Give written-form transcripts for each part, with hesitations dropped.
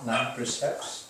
9 precepts.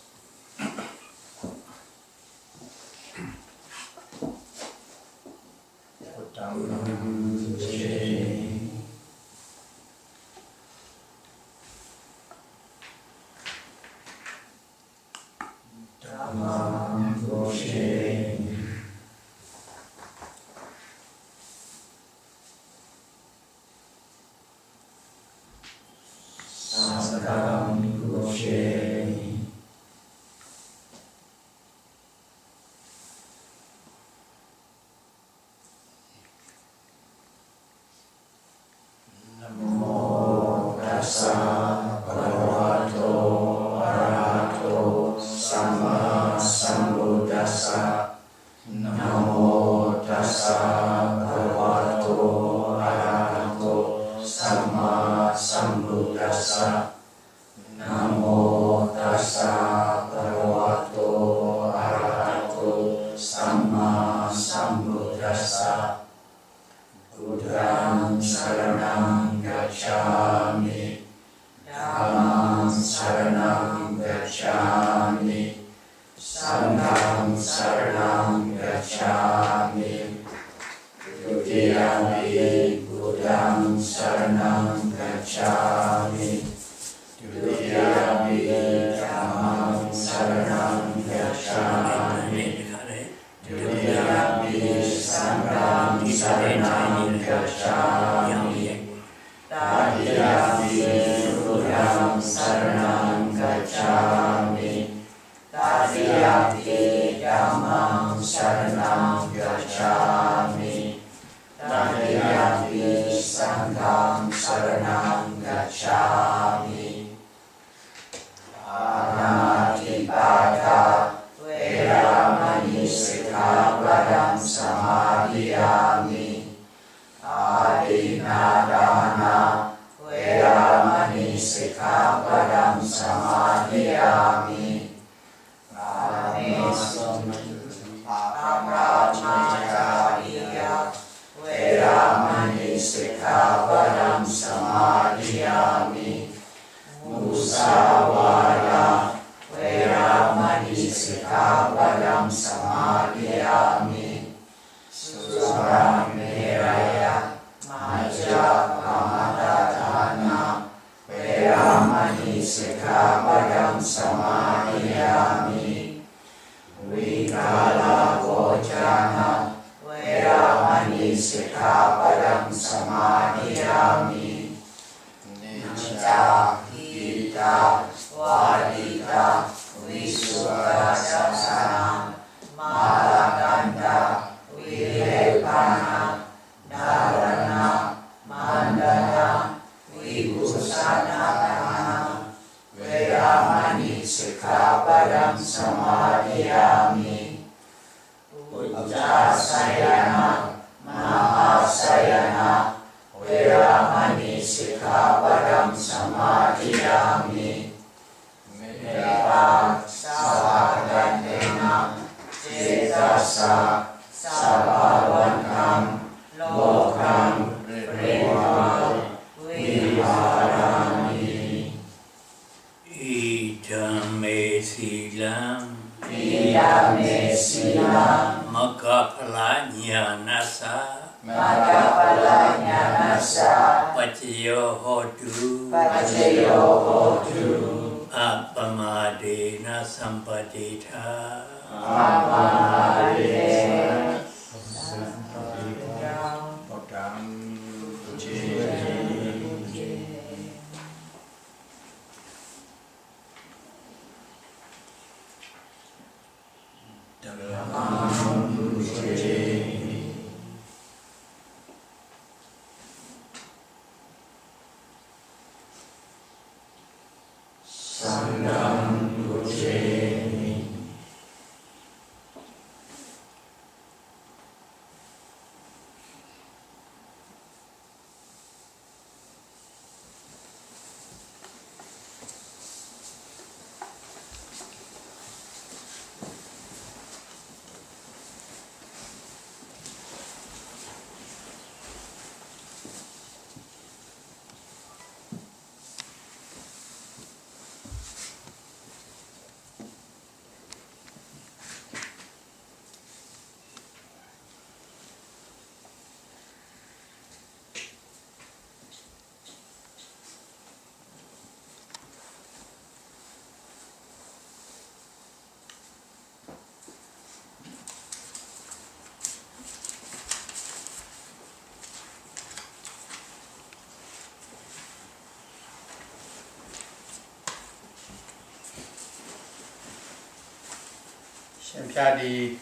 Shempiadi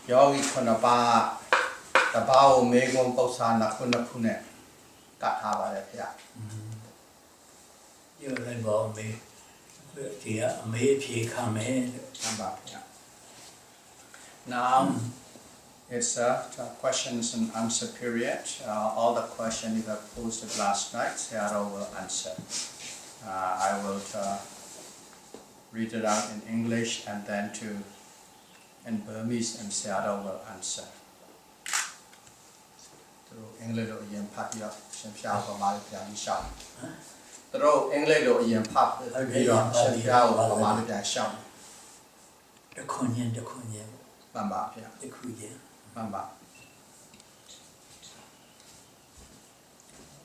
Yogi Konaba Tabao Megum Posana Kunapune Katava Pia. You like about me. Dear, maybe come in. Now it's a questions and answer period. All the questions you have posted last night, Seattle will answer. I will read it out in English and then in Burmese, and Seattle will answer. Through English or Yen Patia, Shemshao for Malipian Sham. Through English or Yen Pap, Shemshao for Malipian Sham. The Kunyan. Bamba, the Kuya. Bamba.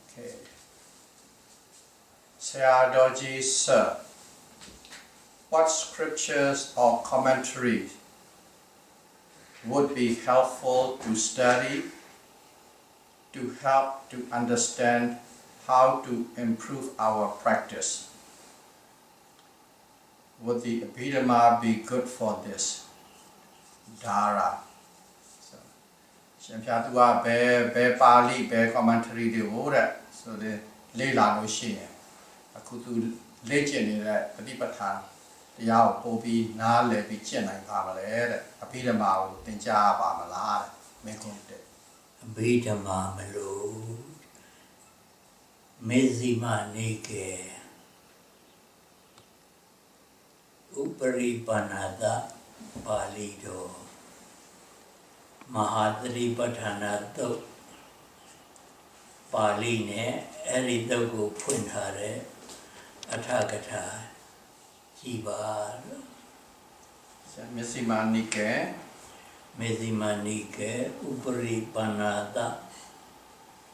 Okay. Seadoji Sir, what scriptures or commentaries would be helpful to study to help to understand how to improve our practice? Would the Abhidhamma be good for this? Dara. Shempiatua be Pali be commentary de Voda, so the Leila no Shin. A Kutu legend in that Padipatan, the Yao Pobi, Nale, Bichin and Pamela, Abhidhamma, Tinja, Pamela, Mekunte. Abhidhamma Melo Mezima Nike Upari Panada Palido Mahadri Patanato Paline Eridogo Puntare Atakata Jibar Mesimanike Mezimanike Upari Panada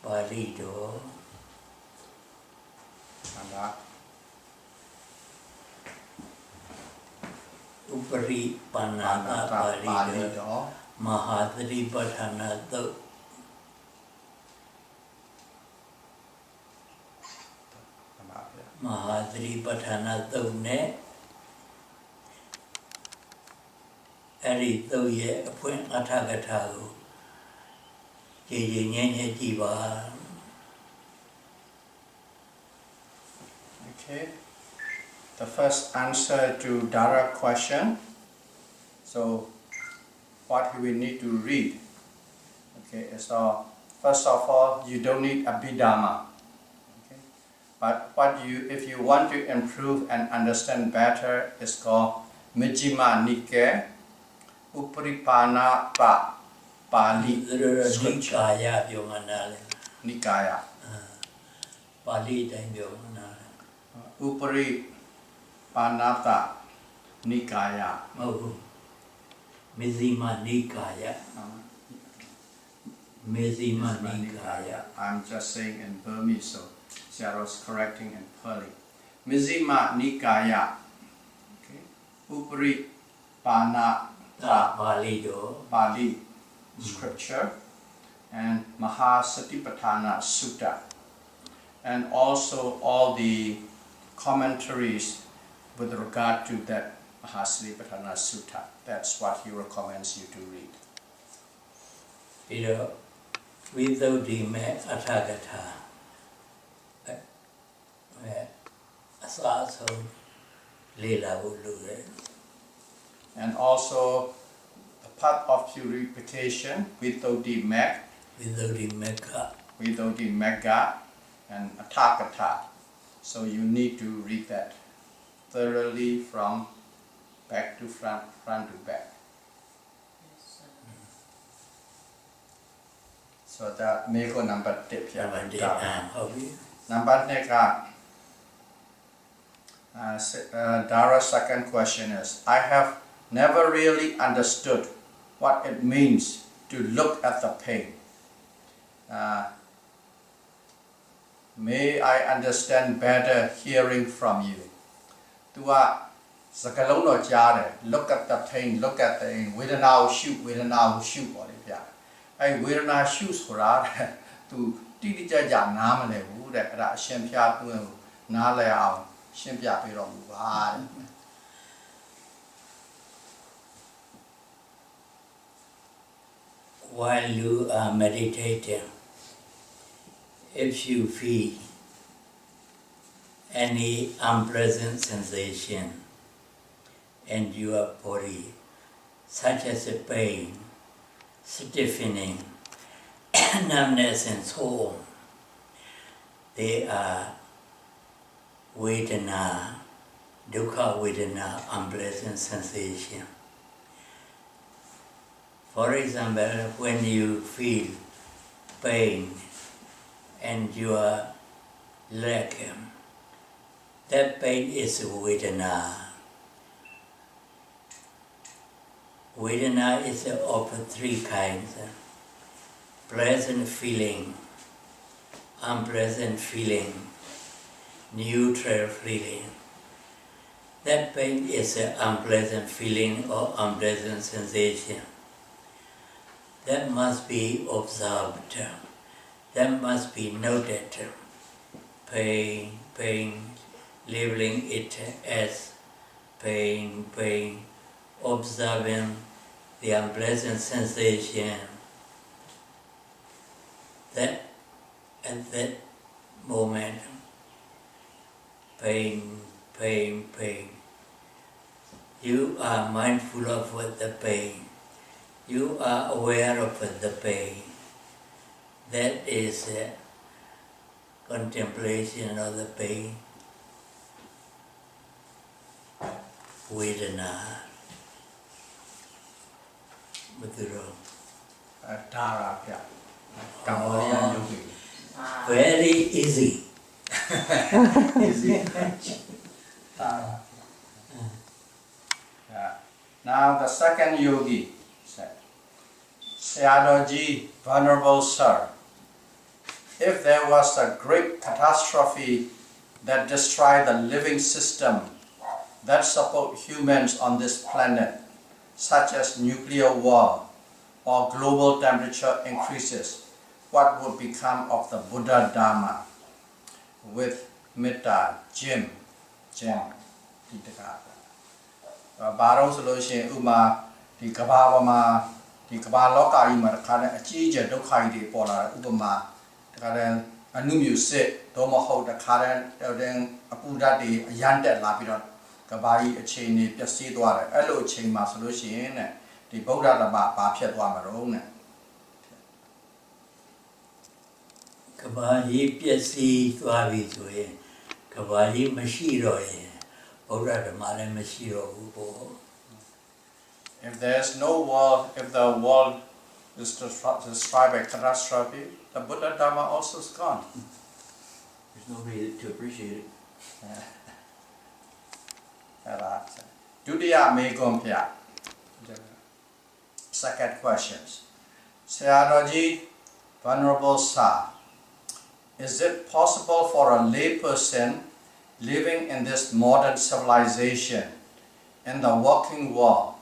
Palido Upari Panada Palido Mahadri Patanato Mahadri Patanato Ne Erito Ye Appoint Atagatago Jay Jiva. Okay. The first answer to Dara question. So what we need to read? Okay, so first of all, you don't need Abhidhamma. Okay, but if you want to improve and understand better, it's called Majjhima Nikaya Uparipana Pali scripture. Nikaya. Pali Dangyomana. Upari Panata Nikaya. Oh, Mizima Nikaya. Mizima Nikaya. I'm just saying in Burmese, so Sarah's correcting in Pali. Mizima Nikaya. Okay. Upari Panata Pali scripture and Mahasatipatthana Sutta. And also all the commentaries with regard to that Mahasatipatthana Sutta. That's what he recommends you to read. Peter, without the Atagata, Asaso Lila Ulu. And also a part of purification without the Meg, without the Megga, and Atagata. So you need to read that thoroughly from back to front to back. So that make a number tip here. Number next, Dara's second question is, I have never really understood what it means to look at the pain. May I understand better hearing from you. Look at the pain, look at the pain. Vedana shoot. I Vedana shoes for that. To Tidija Namale, that Shempia Nale, Shempia Pirom. while you are meditating, if you feel any unpleasant sensation in your body, such as a pain, stiffening, numbness and so on, they are Vedana, Dukkha Vedana, unpleasant sensation. For example, when you feel pain in your leg, that pain is Vedana. Vedana is of three kinds: pleasant feeling, unpleasant feeling, neutral feeling. That pain is an unpleasant feeling or unpleasant sensation. That must be observed. That must be noted. Pain, pain, labeling it as pain, pain, observing the unpleasant sensation. That at that moment, pain, pain, pain. You are mindful of the pain. You are aware of the pain. That is contemplation of the pain. Vedana. Madhuro. Dara, yeah. Cambodian yogi. Very easy. Easy. Dara. Yeah. Now the second yogi said, Sayadaw, Venerable Sir, if there was a great catastrophe that destroyed the living system that support humans on this planet, such as nuclear war or global temperature increases, what would become of the Buddha Dharma? With Metta, Jim, Ditaka. Barong solution, Uma, the Kababama, the Kabaloka, Imarkana, a cheese, a dokai, polar, Ubama, the Karen, a new music, Domaho, the Karen, then a Buddha, the Yandel Lapidot, Kabai, a chain, a seed water, a low chain, my solution, the Buddha, the Bapia, Wamarone. Kabaji Piasi Tuavi, Kabaji Mashiro, Buddha Male Mashiro. If there's no world, if the world is described by catastrophe, the Buddha Dharma also is gone. There's nobody to appreciate it. Dutiya Megom Pya. Second questions. Sayadaw, Venerable Sir, is it possible for a layperson living in this modern civilization, in the working world,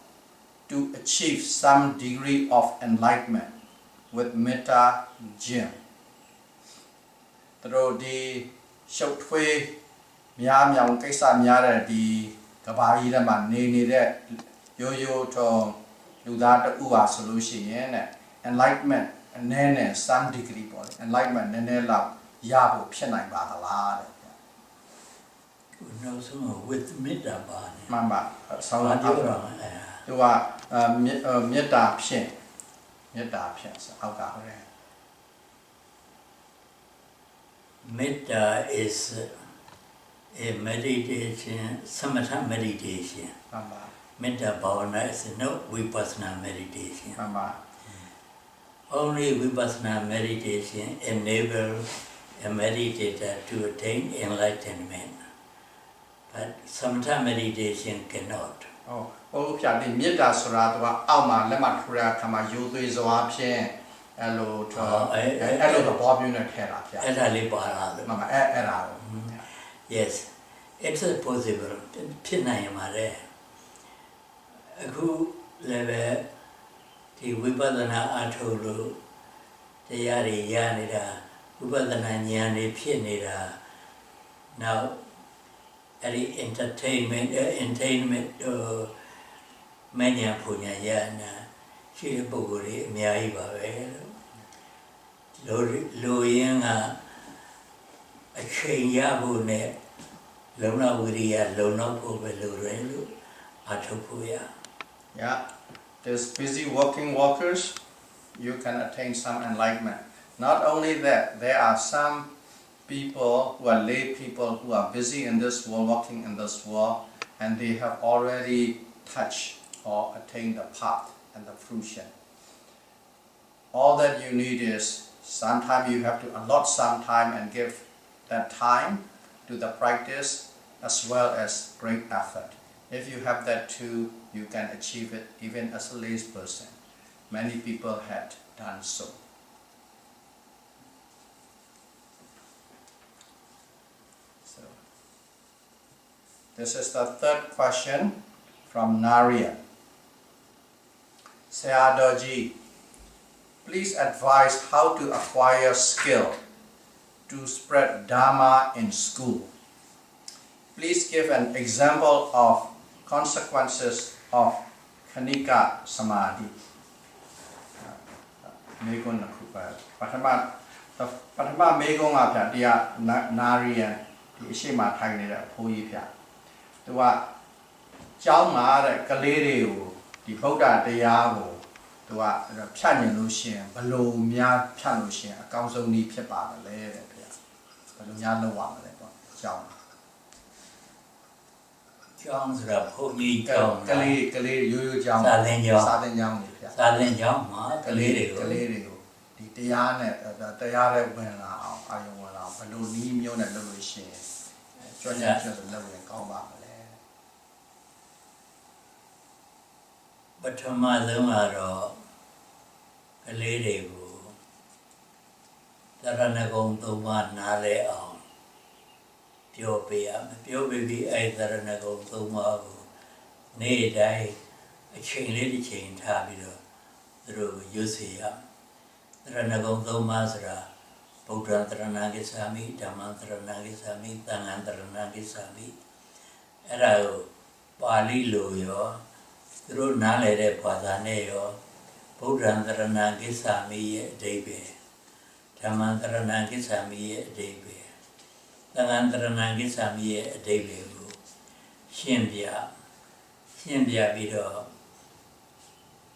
to achieve some degree of enlightenment with Metta, Jim? Through the Shotwe, Miam Kaisa Miara, the Kabai Lama, Nini, Yo to Ludata Ua solution, enlightenment, and then some degree, enlightenment, and then love Yabu Pianai Batala. No, so with Metta Bani. Mama, so you are Metta Pian, Alcohol. Metta is a meditation, samatha meditation. Metta Bhavana is no vipassana meditation. Only vipassana meditation enables a meditator to attain enlightenment. But samatha meditation cannot. Oh, Piati Metta Surata, Alma, Lematura, Kama Yudu is a Pian, Elo to the Bob Unit Terra. Mama, yes, it's possible. Pinayamare. Who level the Vipadana Atolu, the Yari Yanida, Vipadana Nyani Pinida. Now, at the entertainment, Manya Punya Yana, ရှိတဲ့ပုဂ္ဂိုလ်တွေအများကြီးပါပဲလူရင်းကအချိန်ရဖို့နဲ့လုံလဝိရိယလုံလောက်ဖို့ပဲလိုတယ်လို့အထောက်ဖို့ရ Yeah, there's busy working workers, you can attain some enlightenment. Not only that, there are some people who are lay people who are busy in this world, working in this world, and they have already touched or attained the path and the fruition. All that you need is sometimes you have to allot some time and give that time to the practice as well as great effort. If you have that too, you can achieve it even as a lay person. Many people had done so. This is the third question from Narian. Sayadaji, please advise how to acquire skill to spread Dharma in school. Please give an example of consequences of Khanika Samadhi. မေကွန်းတစ်ခုပါပထမမေကွန်းကဗျတရားနာရီယန်ဒီအရှိမထိုင်နေတဲ့အဖိုးကြီးဗျသူကကျောင်းမှာတဲ့ကလေးတွေကိုဒီဗုဒ္ဓတရားကိုသူကဖြတ်ညင်လို့ရှိရင်ဘလို့များဖြတ်လို့ရှိရင်အကောင်းဆုံးနည်းဖြစ်ပါမလဲတဲ့ဗျဘလို့များလုပ်ရမလဲပေါ့ကျောင်းဆိုတာဘုန်းကြီးကျောင်းကလေးရိုးရိုးကျောင်းစာသင်ကျောင်းနေဗျစာသင်ကျောင်းမှာကလေးတွေကိုဒီတရားနဲ့တရားနဲ့ဝင်လာအောင်အာယုံဝင်လာအောင်ဘလို့နည်းမျိုးနဲ့လုပ်လို့ရှိရင်ကျွမ်းကျင်ဆိုလုပ်ရင်ကောင်းပါမလဲပထမဆုံးကတော့ကလေးတွေကိုသရဏဂုံသုံးပါးနားလဲအောင်ပြောပေးရမယ်ပြောပေးပြီးအဲ့သရဏဂုံသုံးပါးကိုနေ့တိုင်းအချိန်လေးတစ်ချိန်ထားပြီးတော့သူတို့ရွတ်စေရသရဏဂုံသုံးပါးဆိုတာဗုဒ္ဓံသရဏဂစ္ဆာမိဓမ္မံသရဏဂစ္ဆာမိသံဃံသရဏဂစ္ဆာမိအဲ့ဒါကိုပါဠိလိုရောသူတို့နားလည်တဲ့ဘာသာနဲ့ရောဗုဒ္ဓံသရဏဂစ္ဆာမိရဲ့အဓိပ္ပာယ်ဓမ္မံသရဏဂစ္ဆာမိရဲ့အဓိပ္ပာယ်သံဃံသရဏဂစ္ဆာမိရဲ့အဓိပ္ပာယ်ကိုရှင်းပြပြီးတော့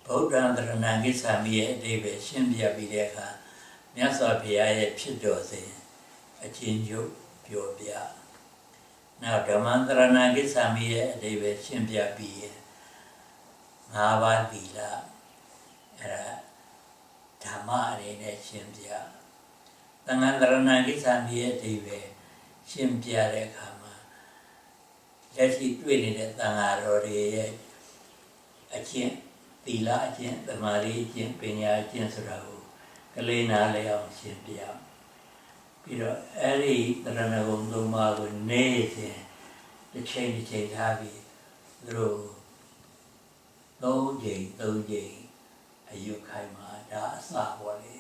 ဗုဒ္ဓံသရဏဂစ္ဆာမိရဲ့အဓိပ္ပာယ်ရှင်းပြပြီးတဲ့အခါမြတ်စွာဘုရားရဲ့ဖြစ်တော်စဉ်အချင်းချုပ်ပြောပြနောက်ဓမ္မံသရဏဂစ္ဆာမိရဲ့အဓိပ္ပာယ်ရှင်းပြပြီး၅ပါးသီလအဲ့ဒါဓမ္မအနေနဲ့ရှင်းပြသံဃံသရဏဂစ္ဆာမိရဲ့အဓိပ္ပာယ်ရှင်းပြတဲ့အခါမှာလက်ရှိတွေ့နေတဲ့သံဃာတော်တွေရဲ့အကျင့်သီလအကျင့်သမာဓိအကျင့်ပညာအကျင့်ဆိုတာကိုကလေးနားလည်အောင်ရှင်းပြပြီးတော့အဲ့ဒီသရဏဂုံသုံးပါးကိုနေ့စဉ်တစ်ချိန်ထားပြီးသူတို့၃ချိန်အယုတ်ခိုင်မှာဒါအစပေါ်လေ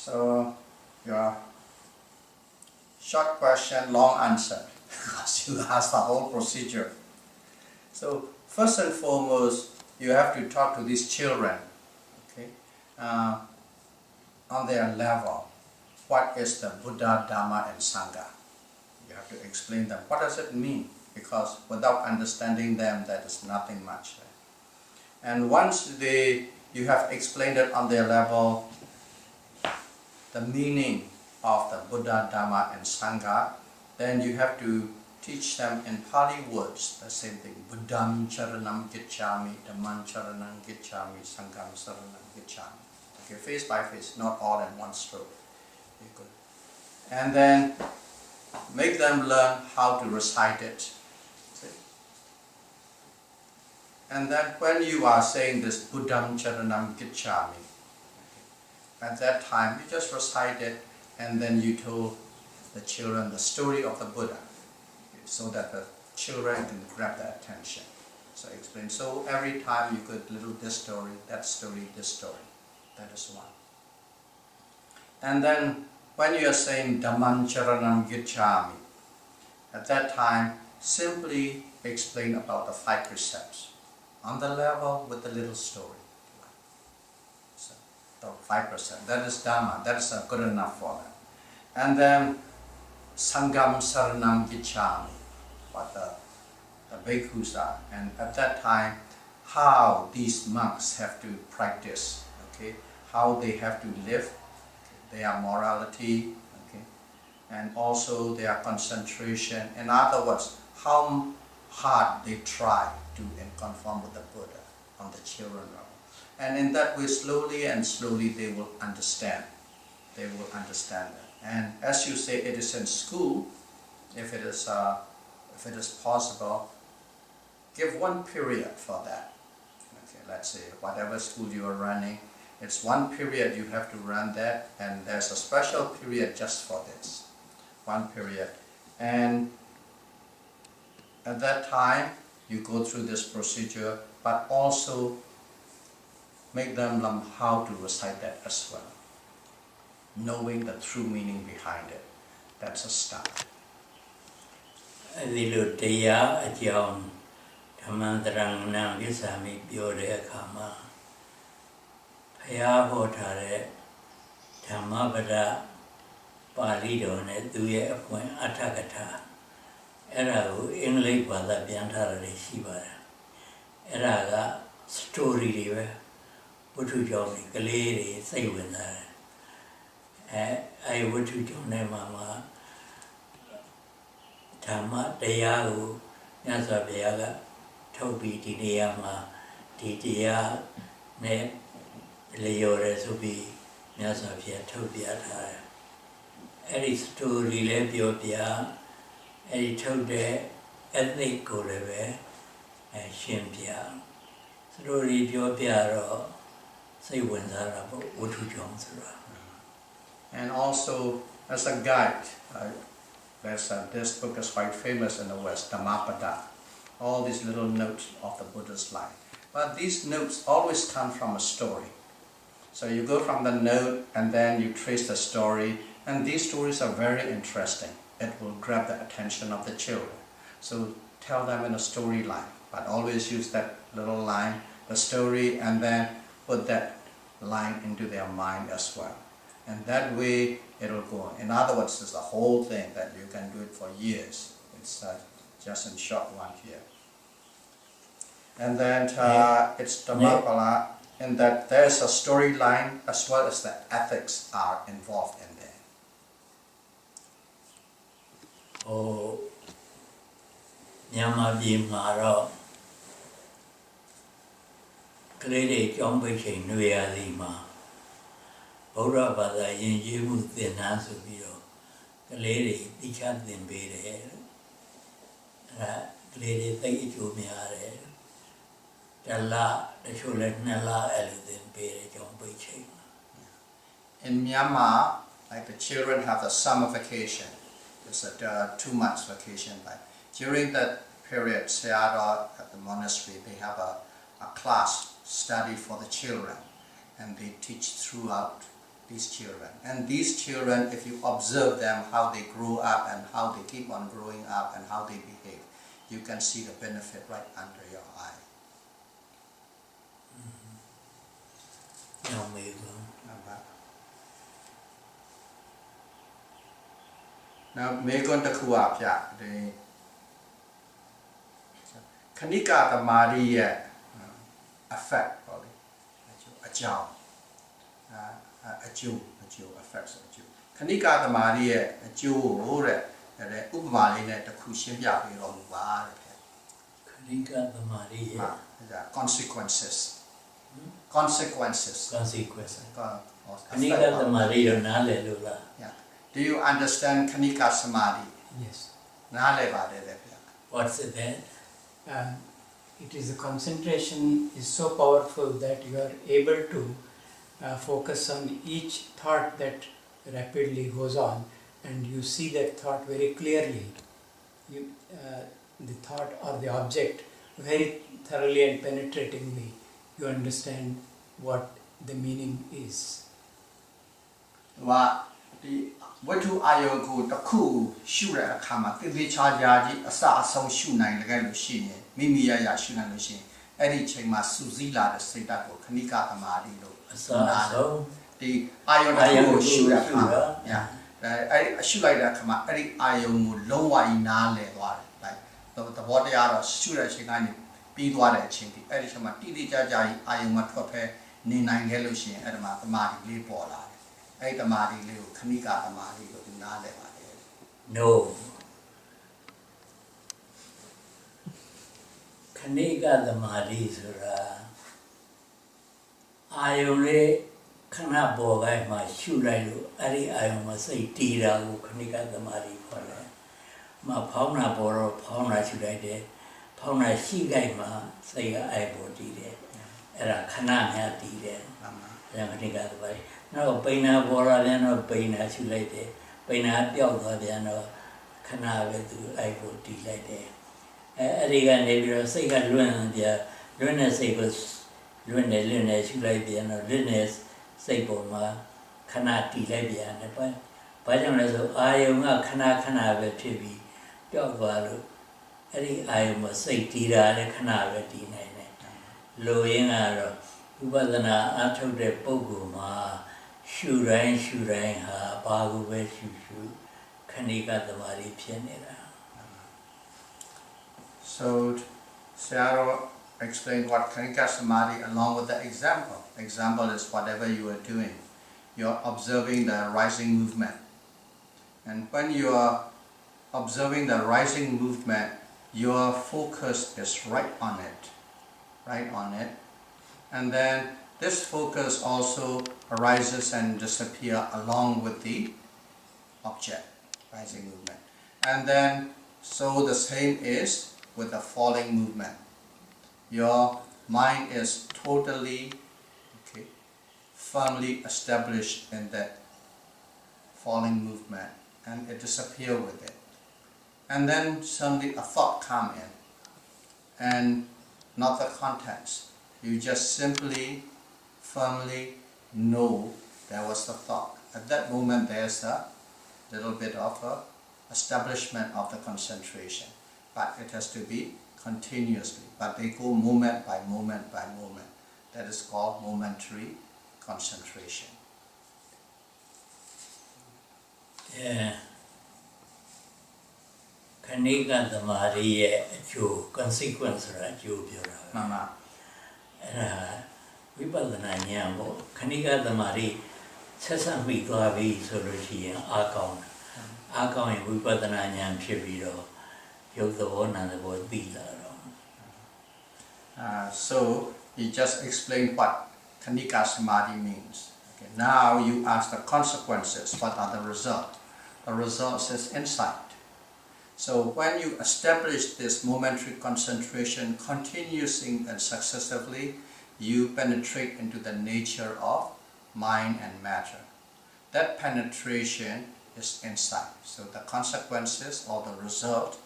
So your short question, long answer, because you asked the whole procedure. So first and foremost, you have to talk to these children, okay, on their level. What is the Buddha, Dhamma, and Sangha? You have to explain them. What does it mean? Because without understanding them, that is nothing much. And once you have explained it on their level, the meaning of the Buddha, Dhamma, and Sangha, then you have to teach them in Pali words, the same thing. Buddham charanam gicchami, Dhammam charanam gicchami, Sangham saranam gicchami. Okay, face by face, not all in one stroke. Okay, good. And then make them learn how to recite it. See? And then when you are saying this Buddham charanam gicchami, at that time you just recite it and then you told the children the story of the Buddha, okay, so that the children can grab their attention. So explain. So every time you could little this story, that story, this story. That is one. And then when you are saying Dhammam charanam gicchami, at that time simply explain about the 5 precepts on the level with a little story. So, the 5%, that is Dhamma, that is good enough for them. And then Sangam Saranam Gicchami, what the bhikkhus are, and at that time, how these monks have to practice, okay, how they have to live, their morality, okay, and also their concentration. In other words, how hard they try to conform with the Buddha on the children level. And in that way, slowly and slowly, they will understand. They will understand that. And as you say, it is in school. If it is possible, give one period for that. Okay, let's say whatever school you are running, it's one period you have to run that, and there's a special period just for this. One period. And at that time, you go through this procedure, but also make them learn how to recite that as well. Knowing the true meaning behind it. That's a start. Adilu Deya Ajam Tamandrang Nam Yasami Biore Kama Paya Hotare Tamabada Palido ne Duye Appoint Atakata Era English Bada Biantara Shibara Era story Utu Jomi Galeri Sayunar I would to John Mama Tama Dayahu Nazabiaga Toby Didiama Didia Ne Leore Subi Nazavia Tobiata Eddie story Lebiopia Eddie Tode Ethnic Goleve and Shimpia Story Biopiaro Say Wenzara Utu Johnsura. And also, as a guide, this book is quite famous in the West, Dhammapada. All these little notes of the Buddha's life. But these notes always come from a story. So you go from the note and then you trace the story, and these stories are very interesting. It will grab the attention of the children. So tell them in a storyline, but always use that little line, the story, and then put that line into their mind as well. And that way it will go on. In other words, it's the whole thing that you can do it for years. It's just in short one here. And then it's Dhammapala, in that there's a storyline as well as the ethics are involved in there. Oh, Yamabi Maro Clearly, John Bicking, Nuya Lima. Bora Bada in Jimu Tinasu Biro, the lady, the captain be there. Lady, thank you to me. The la, the children, la, everything be John Bicking. In Myanmar, like the children have the summer vacation. It's a 2 months vacation. But during that period, Sayadaw at the monastery, they have a class study for the children, and they teach throughout these children. And these children, if you observe them, how they grow up and how they keep on growing up and how they behave, you can see the benefit right under your eye. Now, Megon Takuapya, the Kanika Tamari effect, probably, a job. A Jew affects a Jew. Kanika the Maria, a Jew, or a Umalina, the Kushimia, Kanika the Maria. Consequences. Consequences. Kanika the Maria, Nalelula. Yeah. Do you understand Kanika Samadhi? Yes. What's it then? It is the concentration is so powerful that you are able to focus on each thought that rapidly goes on, and you see that thought very clearly. The thought or the object very thoroughly and penetratingly. You understand what the meaning is. what to Ayogo, the cool, sure, Kama, the Chajaji, a sa song shoe nine, the Galushine, Mimia Yashuna Machine, Eddie Chema, Suzila, the Setaco, Kanika Amadi, the Ayon shoe, yeah. I should like that come up, Eddie Ayon, lower in Nale, like the water are sure Chingani, be water chinky, Eddie Chama, Tidi Jajai, Ayon Matope, Nina Galushin, and Mathemati, Lipola. I the Madi Liu, Kanika the Madi, Nale. No. Kanika the Madi Sura. I only cannot boy my shoe like Ari I must say Tira, Kanika the Madi for that. My Pauna Boro, Pauna should I did. Pauna she gave ma, say I bought it. Era Kana had it. Kanika the Madi. No, Pina Bora, no Pina, she laid it. Pina Piota, no Canal to I would delay there. Arigan, they say, I learned their learners, it was learned, she laid there, no learners, say, Boma, cannot delay there. But I am not cannot with TV, dog value. I must say, Tira, the canal with the Lowing arrow, who was an until the Poguma. Shurain, ha, Bagu, Shushu, Kanika the Mari Pianera. So, Sarah explained what Kanika Samadhi along with the example. Example is whatever you are doing. You're observing the rising movement. And when you are observing the rising movement, your focus is right on it. And then this focus also arises and disappears along with the object, rising movement. And then, so the same is with the falling movement. Your mind is totally, firmly established in that falling movement, and it disappears with it. And then suddenly a thought comes in, and not the contents. You just simply firmly know there was the thought. At that moment there's a little bit of a establishment of the concentration, but it has to be continuously, but they go moment by moment by moment. That is called momentary concentration. Yeah. Kanika the Mari, consequence, right? Mama. Vipadana Nyambo, Kanika the Mari, Sesame Glavi, Solution, Akon. Akon, Vipadana Nyam Chibido, Yok the one and the word Bila. So, he just explained what Kanika Samadhi means. Okay, now you ask the consequences, what are the results? The result is insight. So when you establish this momentary concentration continuously and successively, you penetrate into the nature of mind and matter. That penetration is insight. So the consequences or the result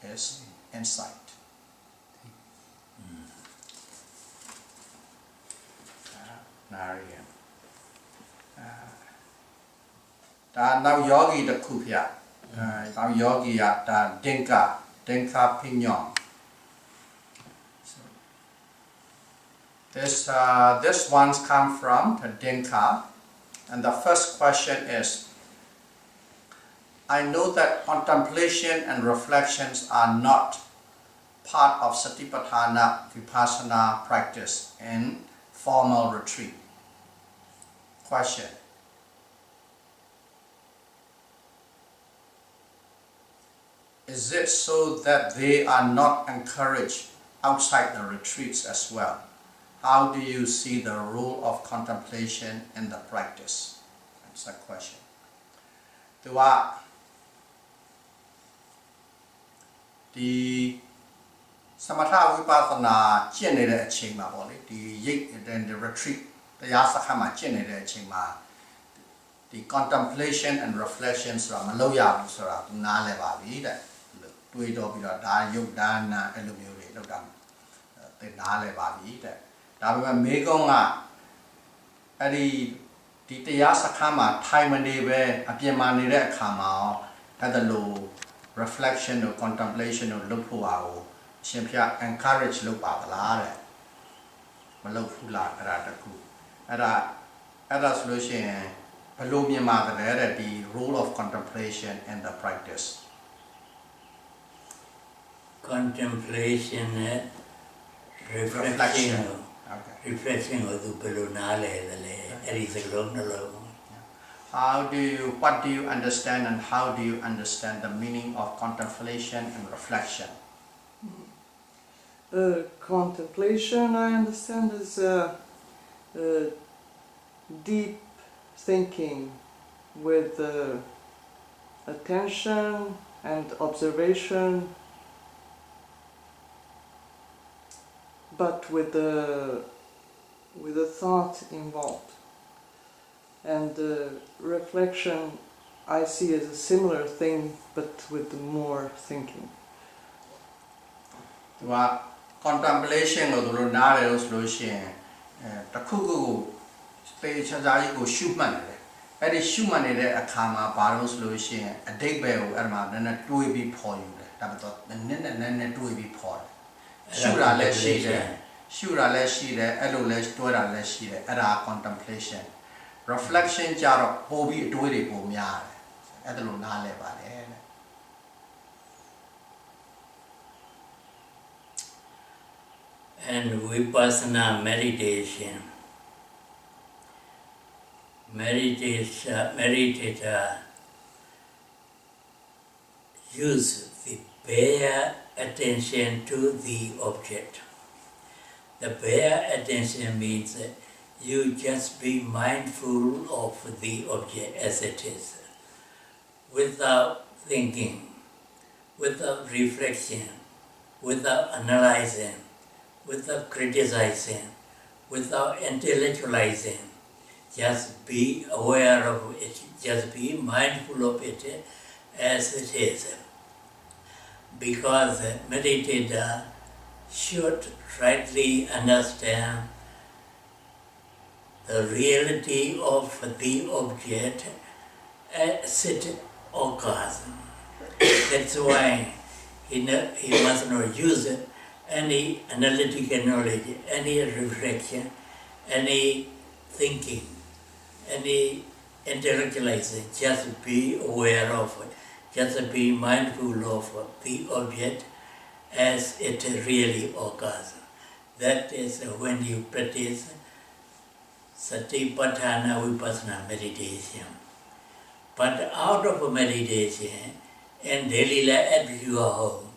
is insight. Nariyan. Now yogi the kupya. Now yogi at Dinka Pignon. This one's come from the Dinka, and the first question is, I know that contemplation and reflections are not part of Satipatthana Vipassana practice in formal retreat. Question. Is it so that they are not encouraged outside the retreats as well? How do you see the role of contemplation in the practice? That's the question. The Samatha Vipassana ကျင့်နေတဲ့အချိန်မှာပေါ့လေဒီရိပ် the retreat တရားစခန်းမှာကျင့်နေတဲ့အချိန်မှာဒီ contemplation and reflection ဆိုတာမလုပ်ရဘူးဆိုတာသူနားလည်ပါပြီတဲ့တွေးတော့ပြီးတော့ဒါယုတ်ဒါနာအဲ့လိုမျိုးတွေလောက်တာသင်နားလည်ပါပြီတဲ့ဒါပေမဲ့မေကုန်းကအဲ့ဒီ ဒီတရားစခန်းမှာထိုင်မနေပဲအပြင်မှာနေတဲ့အခါမှာအဲ့ဒါလို reflection တို့ contemplation တို့လုပ်ဖို့ပါကိုအရှင်ဘုရား encourage လုပ်ပါသလားတဲ့မလုပ်ဘူးလားအဲ့ဒါတခုအဲ့ဒါဆိုလို့ရှိရင်ဘယ်လိုမြင်ပါတယ်တဲ့ဒီ role of contemplation and the practice contemplation and reflection okay reflection ကိုသူဘယ်လိုနားလဲလဲအဲ့ဒီစကားလုံးနှလုံး what do you understand and how do you understand the meaning of contemplation and reflection contemplation I understand is deep thinking with attention and observation, but with the thought involved. And reflection I see as a similar thing, but with more thinking. Contemplation ကိုတို့နားတယ်လို့ဆိုလို့ရှိရင်တခုခုကိုပေချာချာကြီးကိုရှုမှတ်နေတယ်အဲ့ဒီရှုမှတ်နေတဲ့အခါမှာဘာလို့ဆိုလို့ရှိရင်အတိတ်ပဲကိုအဲ့မှာနည်းနည်းတွေးပြီးဖော်ယူတယ်ဒါပေမဲ့နည်းနည်းတွေးပြီးဖော်တယ်ရှုတာလည်းရှိတယ်အဲ့လိုလည်းတွေးတာလည်းရှိတယ်အဲ့ဒါ contemplation reflection ကြတော့ပို့ပြီးအတွေးတွေပိုများတယ်အဲ့ဒါလိုနားလဲပါတယ်and vipassana meditator use the bare attention to the object. The bare attention means that you just be mindful of the object as it is, without thinking, without reflection, without analyzing, without criticizing, without intellectualizing. Just be aware of it, just be mindful of it as it is. Because the meditator should rightly understand the reality of the object as it occurs. That's why he must not use any analytical knowledge, any reflection, any thinking, any intellectualizing. Just be aware of it. Just be mindful of the object as it really occurs. That is when you practice Satipatthana Vipassana meditation. But out of meditation, in daily life at your home,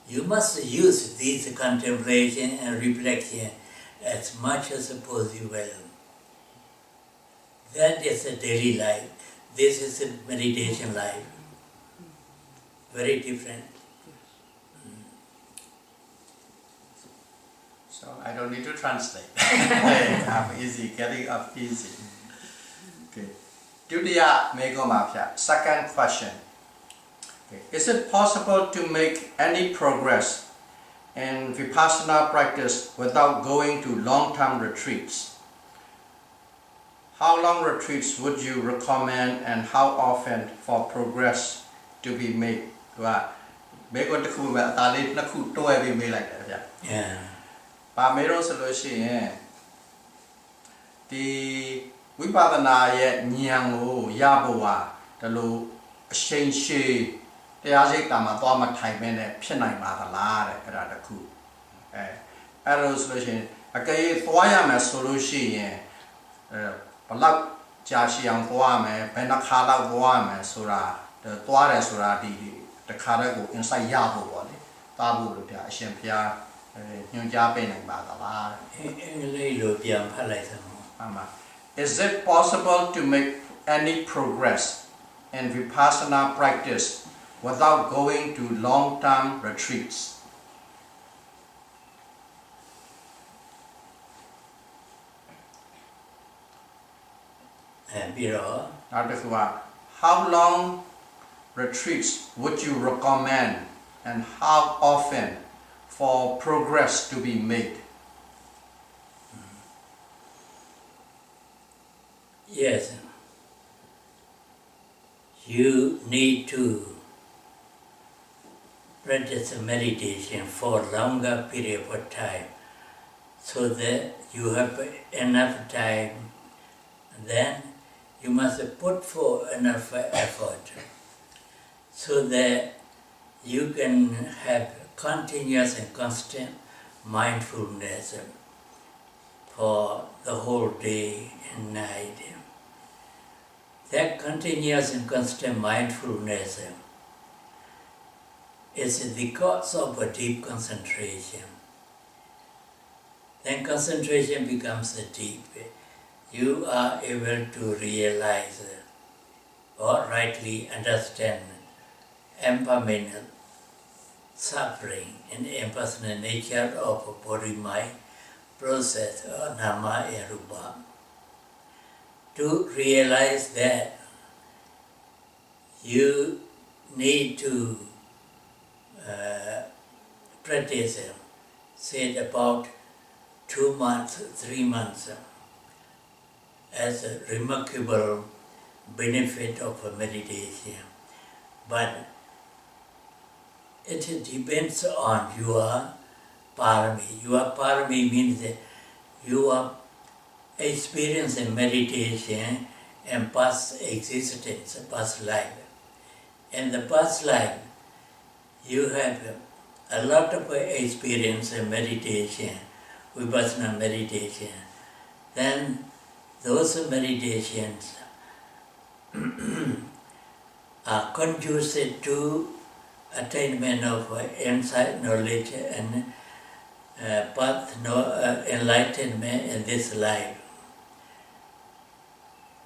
you must use these contemplation and reflection as much as possible. That is a daily life. This is a meditation life. Very different. So I don't need to translate. I'm easy, getting up easy. Okay. Dutiya Megomapya. Second question. Okay. Is it possible to make any progress in Vipassana practice without going to long-term retreats? How long retreats would you recommend and how often for progress to be made? Yeah. ပါမေတော့ဆိုလို့ရှိရင်ဒီဝိပဿနာရဲ့ဉာဏ်ကိုရဖို့ဟာဒါလို့အရှိန်ရှည်တရားစိတ်တာမှာသွားမထိုင်မဲနဲ့ဖြစ်နိုင်ပါသလားတဲ့အဲ့ဒါတခုအဲ့လိုဆိုလို့ရှိရင်အကယ်၍သွားရမယ်ဆိုလို့ရှိရင်ဘလောက်ကြာရှည်အောင်သွားရမယ်ဘယ်နှခါလောက်သွားရမယ်ဆိုတာသွားတယ်ဆိုတာဒီတခါတည်းကို insight ရဖို့ပေါ့လေတားဖို့လို့ပြအရှင်ဘုရားညွှန်ကြားပေးနိုင်ပါသလား Is it possible to make any progress in Vipassana practice without going to long-term retreats? How long retreats would you recommend and how often for progress to be made? Yes. you need to practice meditation for a longer period of time so that you have enough time. Then you must put forth enough effort so that you can have continuous and constant mindfulness for the whole day and night. That continuous and constant mindfulness is the cause of a deep concentration. Then concentration becomes deep. You are able to realize or rightly understand impermanent suffering and impersonal nature of body-mind process or nama and rupa. To realize that, you need to practice, say about 2 months, 3 months, as a remarkable benefit of meditation. But it depends on your parami. Your parami means that your experience in meditation and past existence, past life. In the past life, you have a lot of experience in meditation, vipassana meditation. Then those meditations are conducive to attainment of insight, knowledge, and path, enlightenment in this life.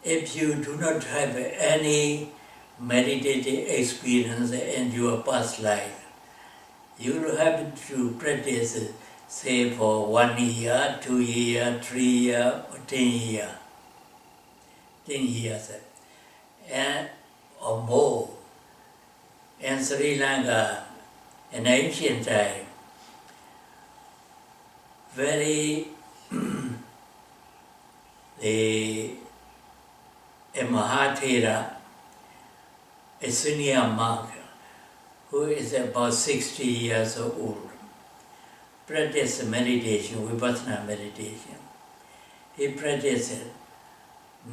If you do not have any meditative experience in your past life, you will have to practice, say, for 1 year, 2 years, 3 years, or 10 years. 10 years and or more. In Sri Lanka, in ancient time, a Mahathera, a senior monk, who is about 60 years old, practiced meditation, vipassana meditation. He practiced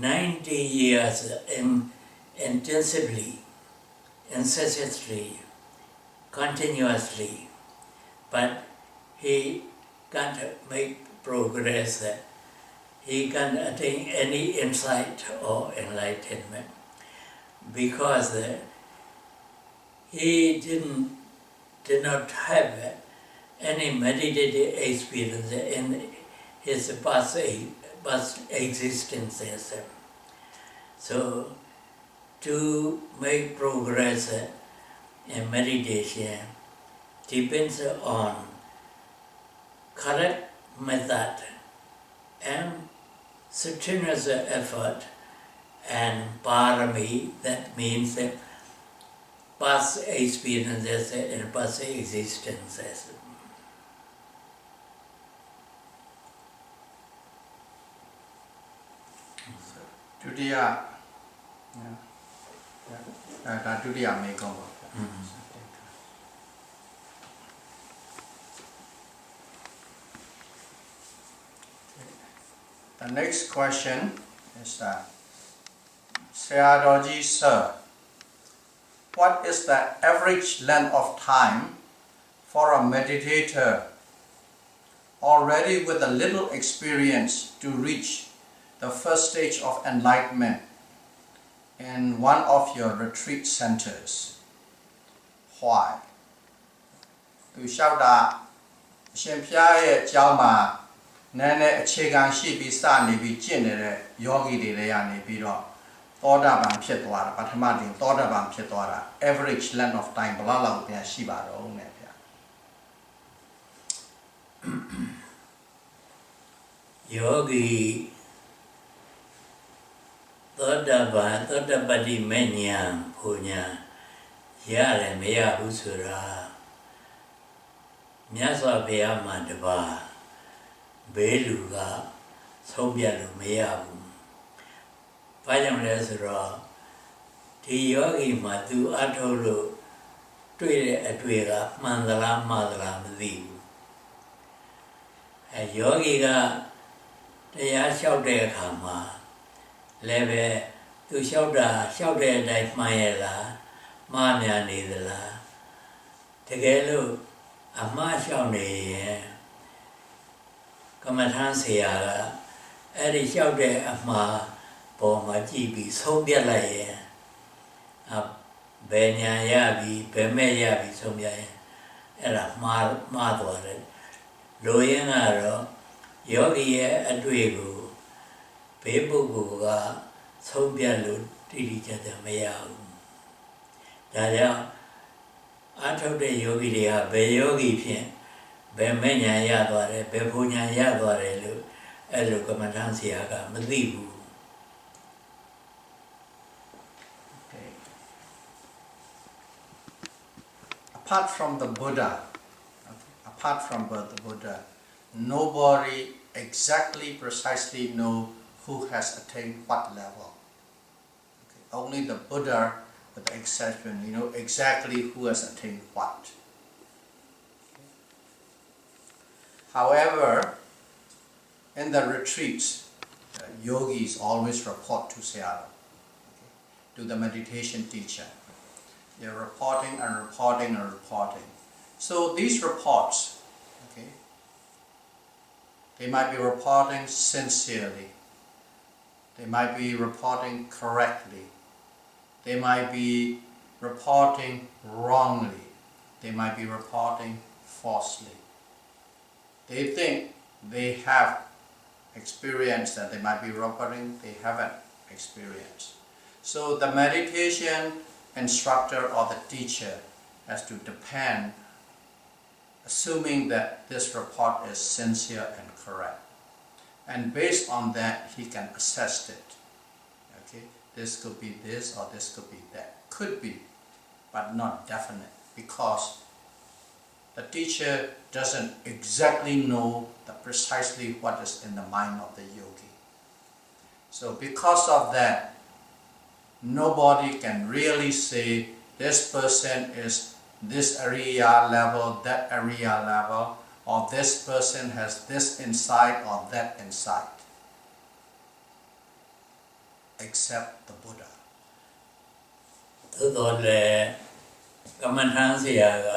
90 years intensively, incessantly, continuously, but he can't make progress. He can't attain any insight or enlightenment because he did not have any meditative experience in his past existences. So, to make progress in meditation depends on correct method and strenuous effort and parami, that means past experiences and past existences. Dutiya, Dutiya may come. The next question is Sayadaw sir, what is the average length of time for a meditator already with a little experience to reach the first stage of enlightenment in one of your retreat centers? Why? To shout that Shempia Jalma Nene Chegan Shibi Sani Genere Yogi de Leane Biro Toda Ban Pietwara, Patamadi, Toda Ban Pietwara, average length of time, Balala Pia Shiba, Yogi Toda Badi Menya Punya Yale Mea Usura Nyasa Pia Mandaba Beluga Sobialu Meabu Payam Lesra ဒီယောဂီမှာသူအထုလို့တွေ့တဲ့အတွေ့ကမှန်သလားမှားသလားမသိဘူးယောဂီကတရားလျှောက်တဲ့အခါမှာလည်းပဲသူလျှောက်တဲ့အတိုင်းမှန်ရဲ့လားမှားများနေသလားတကယ်လို့အမှားလျှောက်နေရင်ကမ္မထမ်းဆရာကအဲ့ဒီလျှောက်တဲ့အမှားပေါ်မှာကြည့်ပြီးဆုံးဖြတ်လိုက်ရင်ဘယ်ညာရပြီဘယ်မဲ့ရပြီဆုံးဖြတ်ရင်အဲ့ဒါမှားသွားတယ်လိုရင်းကတော့ယောဂီရဲ့အတွေ့ကိုဘေးပုဂ္ဂိုလ်ကဆုံးဖြတ်လို့တိတိကျကျမရဘူးဒါကြောင့်အထုတ်တဲ့ယောဂီတွေကဘယ်ယောဂီဖြင့်ဘယ်မဲ့ညာရသွားတယ်ဘယ်ဘုံညာရသွားတယ်လို့အဲ့လိုကမ္မထမ်းဆရာကမသိဘူး Apart from the Buddha, nobody exactly, precisely know who has attained what level. Okay. Only the Buddha, with the exception, exactly who has attained what. Okay. However, in the retreats, yogis always report to Sayadaw, to the meditation teacher. They're reporting and reporting and reporting. So these reports, okay, they might be reporting sincerely. They might be reporting correctly. They might be reporting wrongly. They might be reporting falsely. They think they have experience that they might be reporting they haven't experienced. So the meditation instructor or the teacher has to depend, assuming that this report is sincere and correct. And based on that, he can assess it. Okay, this could be this or this could be that. Could be, but not definite, because the teacher doesn't exactly know precisely what is in the mind of the yogi. So because of that, nobody can really say this person is this area level, that area level, or this person has this insight or that insight, except the Buddha. သို့တော်လည်းကမ္မထမ်းဆရာက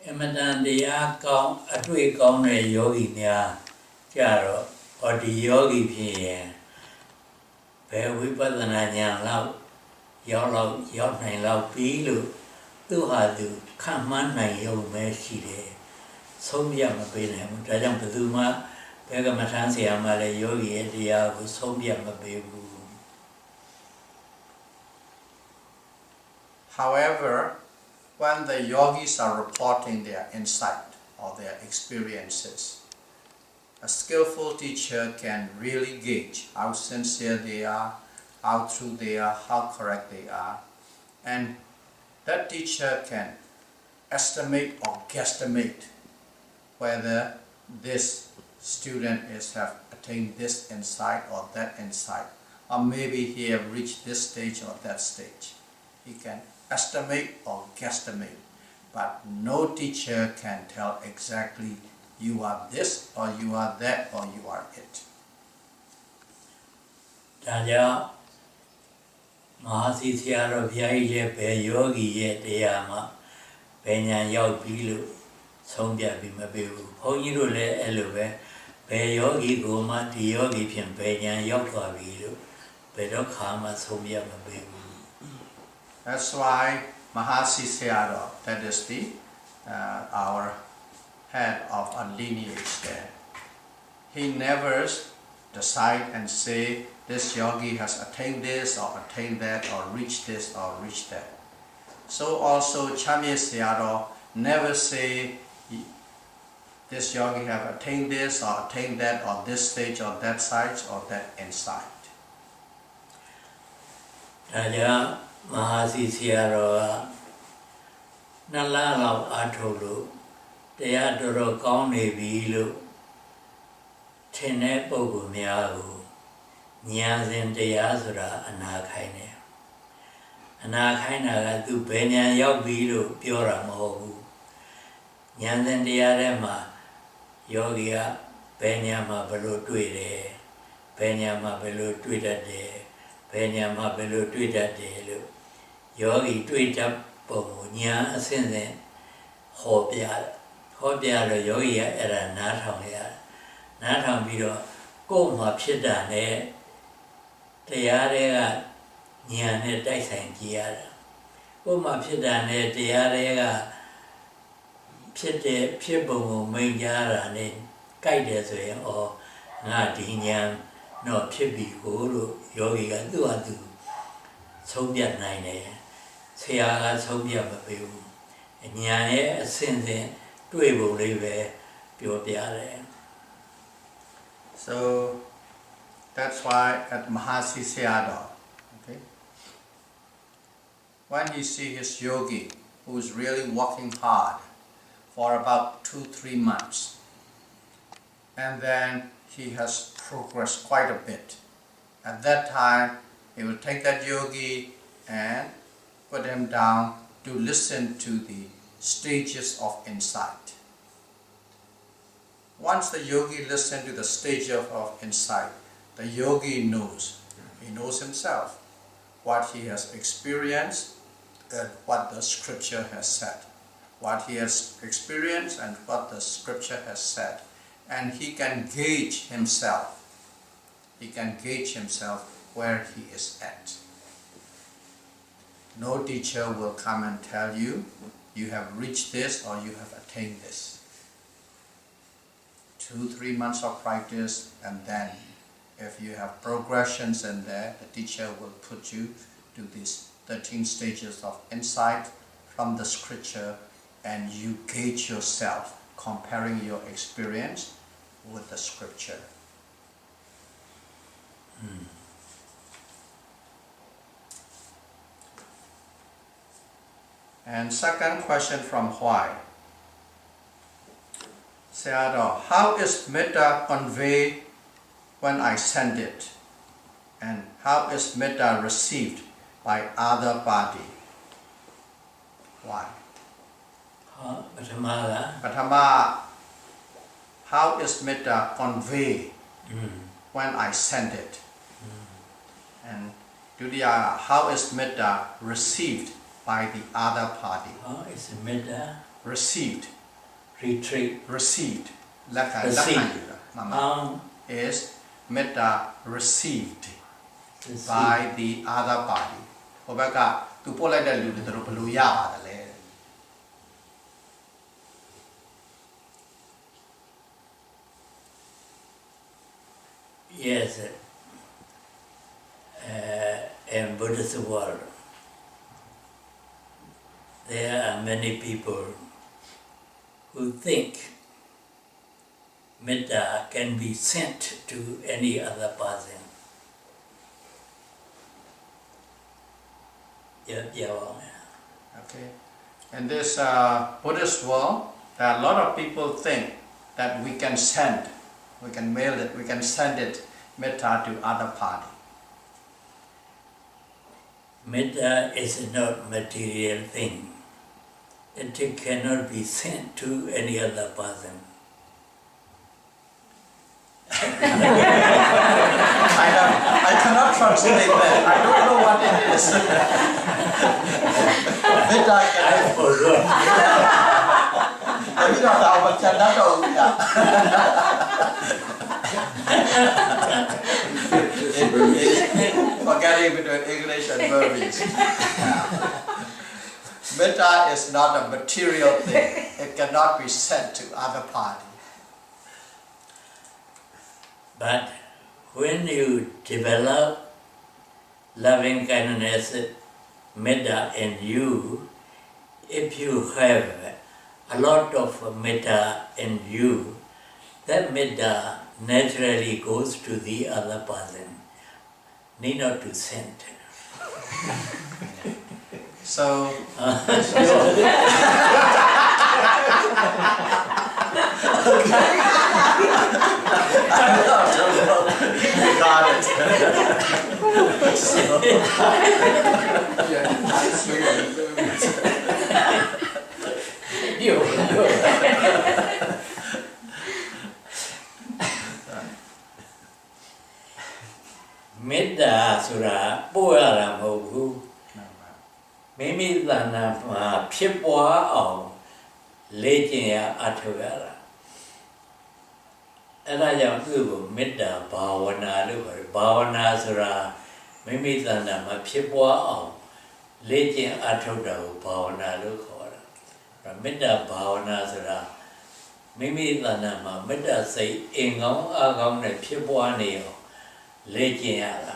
အမတန်တရားကောင်းအတွေ့ကောင်းတဲ့ယောဂီများကြတော့ဟောဒီယောဂီဖြစ်ရင်ဘယ်ဝိပဿနာဉာဏ်လောက်ရောက်နိုင်လောက်ပြီးလို့သူဟာသူခံမှန်းနိုင်ရုံပဲရှိတယ်ဆုံးဖြတ်မပေးနိုင်ဘူးဒါကြောင့်ဘယ်သူမှဘယ်ကမထမ်းဆရာမှလည်းယောဂီရဲ့တရားကိုဆုံးဖြတ်မပေးဘူး However, when the yogis are reporting their insight or their experiences, a skillful teacher can really gauge how sincere they are, how true they are, how correct they are, and that teacher can estimate or guesstimate whether this student have attained this insight or that insight, or maybe he have reached this stage or that stage. He can estimate or guesstimate, but no teacher can tell exactly you are this or you are that or you are it. ဒါကြောင့်မဟာစီဆရာတော်ဘုရားကြီးလည်းဘယ်ယောဂီရဲ့တရားမှာဘယ်ဉာဏ်ရောက်ပြီလို့ဆုံးဖြတ်ပြီးမပေးဘူးဘုန်းကြီးတို့လည်းအဲ့လိုပဲဘယ်ယောဂီကိုမှဒီယောဂီဖြင့်ဘယ်ဉာဏ်ရောက်သွားပြီလို့ဘယ်တော့ခါမှဆုံးဖြတ်မပေးဘူး That's why Mahasi Sayadaw, that is our head of a lineage there, he never decide and say this yogi has attained this or attained that or reached this or reached that. So also Chamye Sayadaw never say this yogi have attained this or attained that or this stage or that stage or that insight. ဒါကြောင့်မဟာစီဆရာတော်ကနှစ်လလောက်အားထုတ်လို့တရားတော်တော်ကောင်းနေပြီလို့ထင်တဲ့ပုဂ္ဂိုလ်များကိုဉာဏ်စဉ်တရားဆိုတာအနာခိုင်းတယ် Anakaina tu Benya Yobi, Pura Mohu. Yandan Diarema, Yogia, Benya Mabelu Twide, Benya Mabelu Twitter de, Benya Mabelu Twitter de, Yogi Twitter Pomunia, Ascendant, Hobia, Yogi era Natham Bido, Go Mapshidane, Tayarega, Niane Dyson Giara. Go Mapshidane, Tayarega, Pite, Pibo, Mayara, Guided or Nadinian, no Pibi, Guru, Yogi, Duadu, Soviet Nine, Sayala, Soviet Babu, and Yane, Ascendant, Duable Live, Pure Piare. So that's why at Mahasi Sayadaw, okay, when you see his yogi who is really working hard for about 2-3 months, and then he has progressed quite a bit. At that time, he will take that yogi and put him down to listen to the stages of insight. Once the yogi listens to the stage of insight, the yogi knows. He knows himself, what he has experienced and what the scripture has said. What he has experienced and what the scripture has said. And he can gauge himself. He can gauge himself where he is at. No teacher will come and tell you, you have reached this or you have attained this. 2-3 months of practice, and then if you have progressions in there, the teacher will put you to these 13 stages of insight from the scripture, and you gauge yourself, comparing your experience with the scripture. And second question from Huai. Sayadaw, how is metta conveyed when I send it? And how is metta received by other party? Why? Patama, how is metta conveyed when I send it? And Dudya, how is metta received by the other party? How is metta received? Retreat. Received. Is metta received by the other party? Obaka, tu polai da lu de ro blu ya ba da le. Yes, in Buddhist world, there are many people who think metta can be sent to any other person. Okay. In this Buddhist world, there are a lot of people think that we can send, we can mail it, we can send it, metta to other party. Metta is not material thing. It cannot be sent to any other person. I cannot translate that. I don't know what it is. Metta I forgot. Forgetting between English and Burmese. Metta is not a material thing. It cannot be sent to other party. But when you develop loving kindness, metta in you, if you have a lot of metta in you, that metta naturally goes to the other person, need not to send. So, got it. Metta sura poara mogu. Mimi dana phipwa aw lechin ya athugara. Eda jaung tu ko metta bhavana lo khore. Bhavana sura mimi dana ma phipwa aw lechin athugda ko bhavana lo khora. Metta bhavana sura mimi dana ma metta sai engong agong ne phipwa ne yo lechin ya la.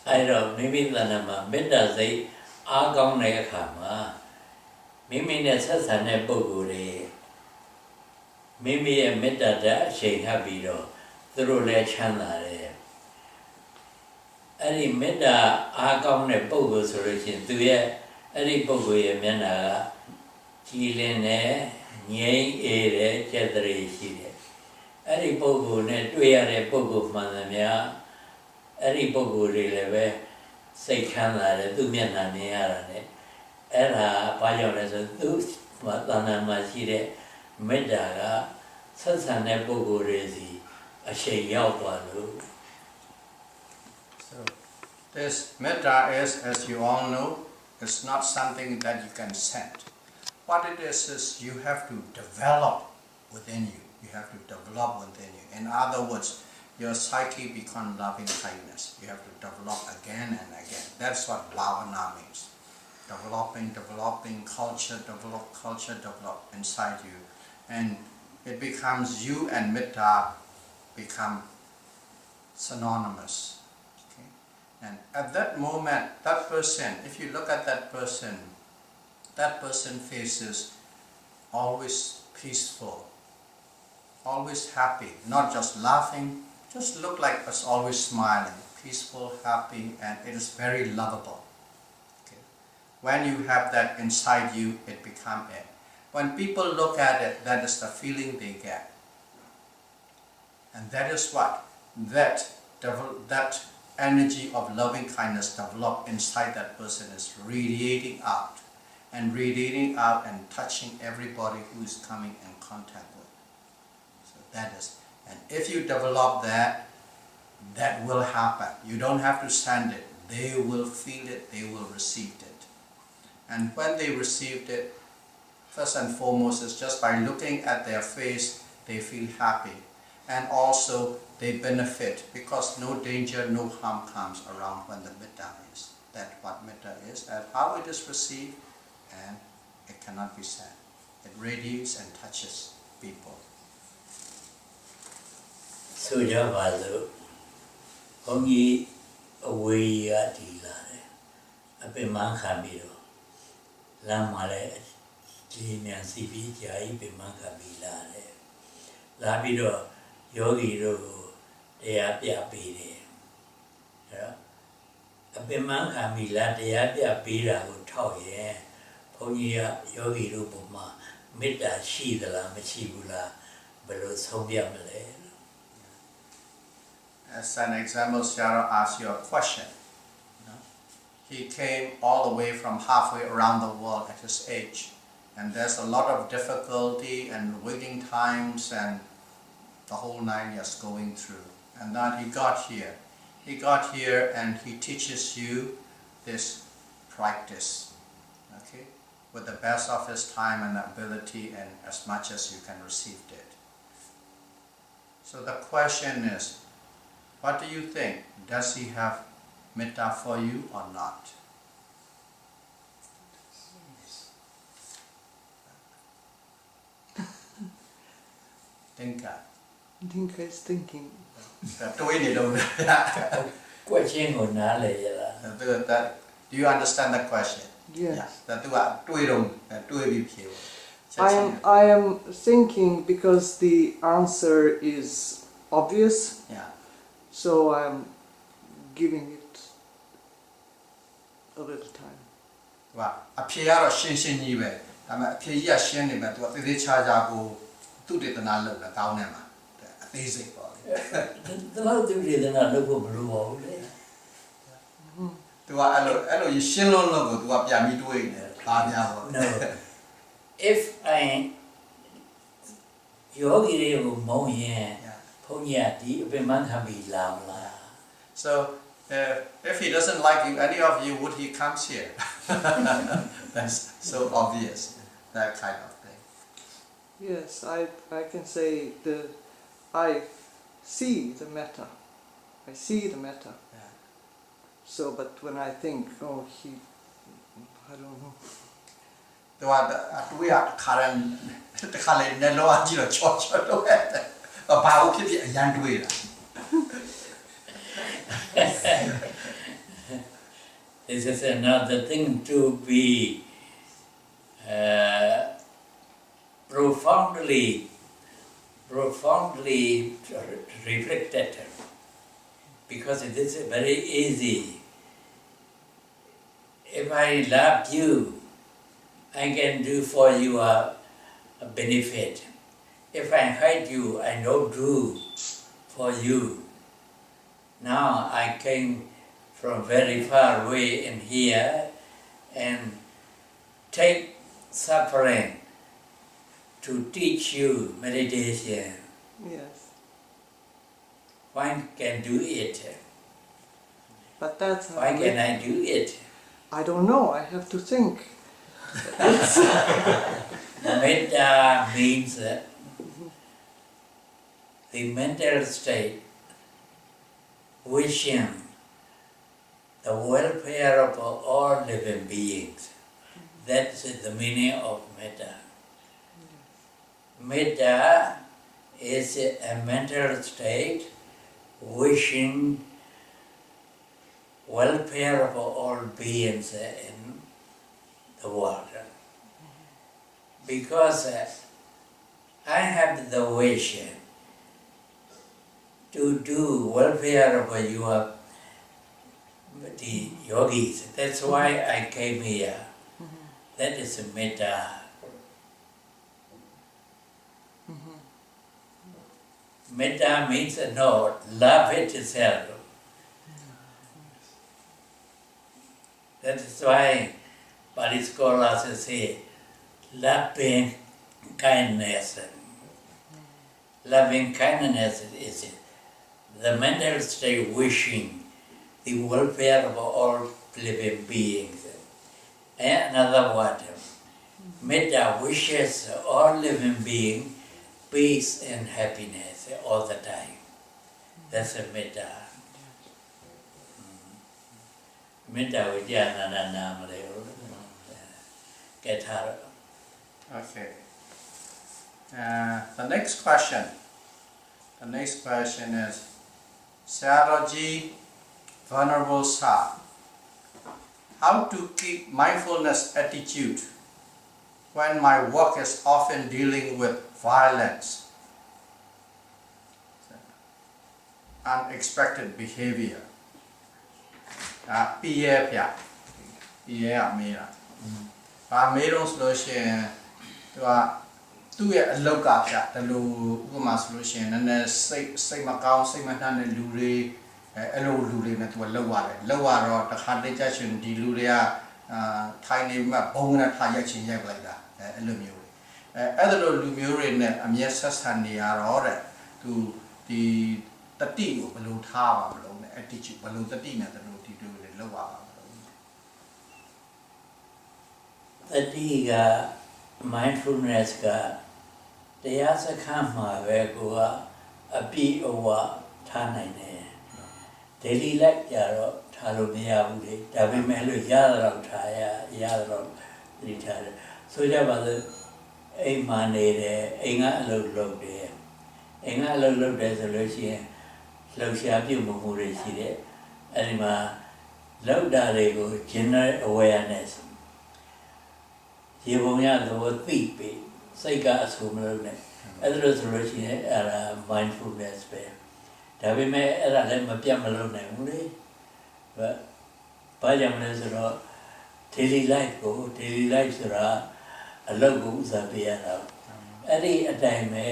Ai ro mimi dana ma metta sai agong ne kha ma mimi ne sat san ne puggol de mimi ye metta da ashain hat pi do tu ro le chan la de. Ai metta agong ne puggol so lo chin tu ye ai puggol ye myanna ka ji lin ne ngyain e de chat tare shi de. Ai puggol ne twai ya de puggol man tha mya ai puggol de le be sai chan la de tu myanna ne ya da ne. Era ba jaung le so tu ma tana ma shi de metta ka sat san ne puggol de si ashain yauk twa lo. So this metta is, as you all know, it's not something that you can send. What it is you have to develop within you. You have to develop within you. In other words, your psyche becomes loving kindness. You have to develop again and again. That's what bhavana means. Developing culture, develop inside you. And it becomes you and metta become synonymous. Okay? And at that moment, that person, if you look at that person faces always peaceful, always happy, not just laughing, just look like it's always smiling, peaceful, happy, and it is very lovable. Okay. When you have that inside you, it becomes it. When people look at it, that is the feeling they get. And that is what? That energy of loving kindness developed inside that person is radiating out and touching everybody who is coming in contact with. So that is, and if you develop that, that will happen. You don't have to send it. They will feel it, they will receive it. And when they received it, first and foremost is just by looking at their face, they feel happy. And also they benefit because no danger, no harm comes around when the metta is. That's what metta is, and how it is received, and it cannot be said. It radiates and touches people. So ja ba lo bong yi away ya di la de a pe man khan pi do lam ma le ji myan si pi ja yi pe man khan pi la de la pi do yogi do taya pya pi de ya a pe man khan pi la taya pya pi da ko thau ye bong yi ya yogi do po ma metta shi da la ma chi bu la ba lo song pya ma le. As an example, Sayadaw asked you a question. He came all the way from halfway around the world at his age. And there's a lot of difficulty and waiting times and the whole 9 years going through. And then he got here. He got here and he teaches you this practice. Okay? With the best of his time and ability and as much as you can receive it. So the question is, what do you think? Does he have metta for you or not? Dinka. Dinka is thinking. Question ko na le ya la. Do you understand the question? Yes. I I am thinking because the answer is obvious. Yeah. So I'm giving it a little time. Wow. A piara shin shin yibe. A pia shin in to a chajago to the Nala down Emma. A basic body. The lot of the reason I look over the wall. သူကအဲ့လိုရှင်းလုံးလုံးကိုသူကပြန်ပြီးတွေးနေတယ်ဒါများပေါ့ No. If I yogi ko mong yin phonya di upiman khambi lam la. So if he doesn't like you, any of you, would he comes here? That's so obvious, that kind of thing. Yes, I can say I see the metta. I see the metta. Yeah. So, but when I think, oh, I don't know. သူကတွေးရခါရင်တခါလေနဲ့လောအကြည့်တော့ချောချောတော့ဘာလို့ဖြစ်ဖြစ်အရန်တွေးတာ This is another thing to be profoundly reflected, because it is very easy. If I love you, I can do for you a benefit. If I hate you, I don't do for you. Now I came from very far away in here and take suffering to teach you meditation. Yes. One can do it. But that's Why can I do it? I don't know. I have to think. Metta means the mental state wishing the welfare of all living beings. That's the meaning of metta. Metta is a mental state wishing welfare of all beings in the world. Because I have the wish to do welfare of the yogis. That's why I came here. That is metta. Metta means no, love itself. That is why Pali scholars say loving kindness. Loving kindness is the mental state wishing the welfare of all living beings. And another word, metta wishes all living beings peace and happiness all the time. That's a metta. Metta vijnana namaleyo. Get her. Okay. The next question. The next question is, Sayadaw-ji, Venerable Sir, how to keep mindfulness attitude when my work is often dealing with violence, unexpected behavior? Pierre ဗျာ Pierre ကမေးတာဘာမေးတော့ဆိုလို့ရှိရင်သူ့ရဲ့အလောက်ကဗျာဒီလိုဥပမာဆိုလို့ရှိရင်နည်းနည်းစိတ်မကောင်းစိတ်မနှံ့တဲ့လူတွေအဲ့လိုလူတွေနဲ့သူကလောက်ရတယ်လောက်ရတော့တစ်ခါတည်းကြရှင်ဒီလူတွေကထိုင်နေမှဘုံနဲ့ထားရိုက်ချင်ရိုက်လိုက်တာအဲ့လိုမျိုးတွေအဲ့လိုလူမျိုးတွေနဲ့အမျက်ဆက်ဆံနေရတော့တဲ့သူဒီတတိကိုဘယ်လိုထားပါမလို့နဲ့ attitude ဘယ်လိုတတိနဲ့တို့ဒီလိုတွေလောက်ပါမလို့ Tati ka mindfulness kaတရားစခန်းမှာပဲကိုကအပြည့်အဝထားနိုင်တယ် daily life ကြတော့ထားလို့မရဘူးလေဒါပေမဲ့လို့ရတော့ထားရတော့ဒီထားတယ်ဆိုကြပါစို့အိမ်မှာနေတယ်အိမ်ကအလုပ်လုပ်တယ်အိမ်ကအလုပ်လုပ်တယ်ဆိုလို့ရှိရင်လှုပ်ရှားပြုမှုတွေရှိတယ်အဲ့ဒီမှာလောက်တာတွေကို general awareness ရေပုံရသဘောသိပြီးစိတ်ကအဆူမလို့နဲ့အဲ့ဒါလို့ဆိုလို့ရှိရင်အဲ့ဒါ mindfulness ပဲဒါပေမဲ့အဲ့ဒါလည်းမပြတ်မလို့နိုင်ဘူးလေဘာကြောင့်လဲဆိုတော့ daily life ကို daily life ဆိုတာအလုပ်ကိုဥစားပေးရတာအဲ့ဒီအတိုင်းပဲ